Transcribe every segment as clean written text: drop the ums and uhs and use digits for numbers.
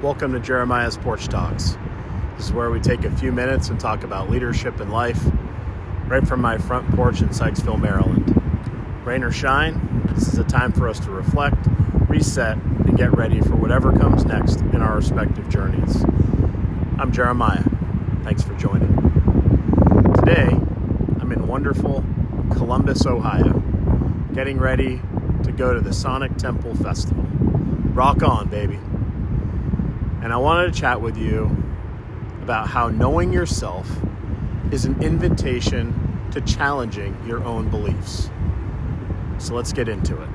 Welcome to Jeremiah's Porch Talks. This is where we take a few minutes and talk about leadership and life, right from my front porch in Sykesville, Maryland. Rain or shine, this is a time for us to reflect, reset, and get ready for whatever comes next in our respective journeys. I'm Jeremiah. Thanks for joining. Today, I'm in wonderful Columbus, Ohio, getting ready to go to the Sonic Temple Festival. Rock on, baby. And I wanted to chat with you about how knowing yourself is an invitation to challenging your own beliefs. So let's get into it.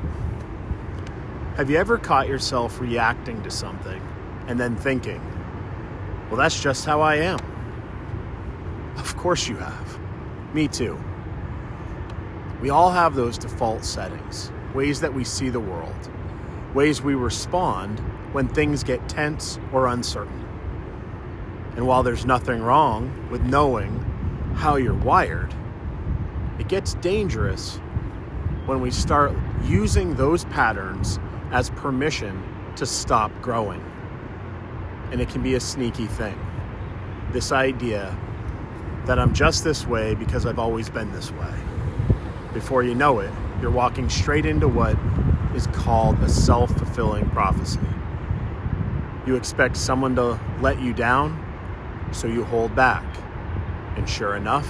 Have you ever caught yourself reacting to something and then thinking, well, that's just how I am? Of course you have. Me too. We all have those default settings, ways that we see the world, ways we respond when things get tense or uncertain. And while there's nothing wrong with knowing how you're wired, it gets dangerous when we start using those patterns as permission to stop growing. And it can be a sneaky thing. This idea that I'm just this way because I've always been this way. Before you know it, you're walking straight into what is called a self-fulfilling prophecy. You expect someone to let you down, so you hold back. And sure enough,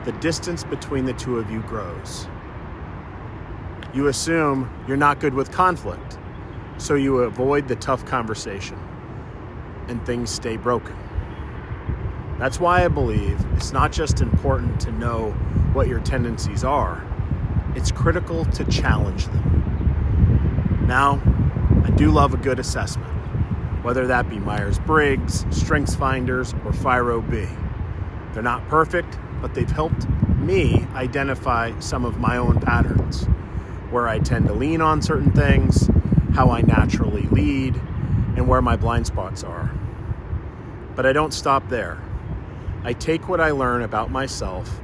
the distance between the two of you grows. You assume you're not good with conflict, so you avoid the tough conversation, and things stay broken. That's why I believe it's not just important to know what your tendencies are, it's critical to challenge them. Now, I do love a good assessment, whether that be Myers-Briggs, StrengthsFinders, or FIRO-B. They're not perfect, but they've helped me identify some of my own patterns, where I tend to lean on certain things, how I naturally lead, and where my blind spots are. But I don't stop there. I take what I learn about myself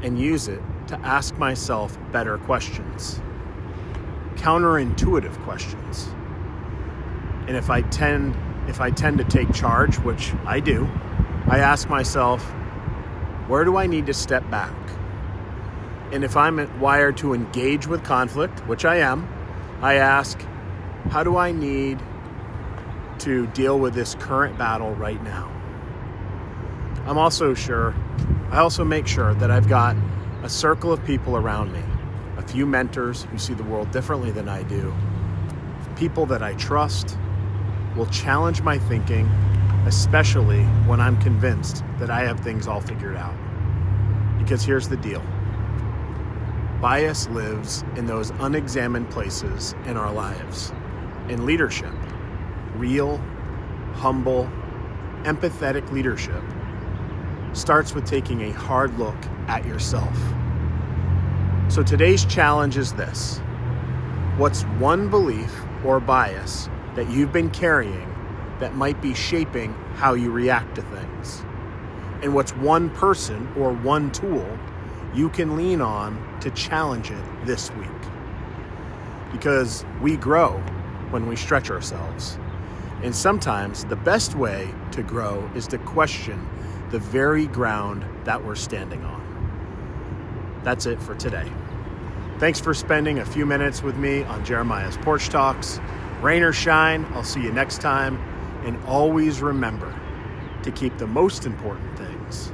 and use it to ask myself better questions, counterintuitive questions. And if I tend to take charge, which I do, I ask myself, where do I need to step back? And if I'm wired to engage with conflict, which I am, I ask, how do I need to deal with this current battle right now? I also make sure that I've got a circle of people around me, a few mentors who see the world differently than I do, people that I trust, will challenge my thinking, especially when I'm convinced that I have things all figured out. Because here's the deal. Bias lives in those unexamined places in our lives. In leadership, real, humble, empathetic leadership starts with taking a hard look at yourself. So today's challenge is this. What's one belief or bias that you've been carrying that might be shaping how you react to things? And what's one person or one tool you can lean on to challenge it this week? Because we grow when we stretch ourselves. And sometimes the best way to grow is to question the very ground that we're standing on. That's it for today. Thanks for spending a few minutes with me on Jeremiah's Porch Talks. Rain or shine, I'll see you next time. And always remember to keep the most important things.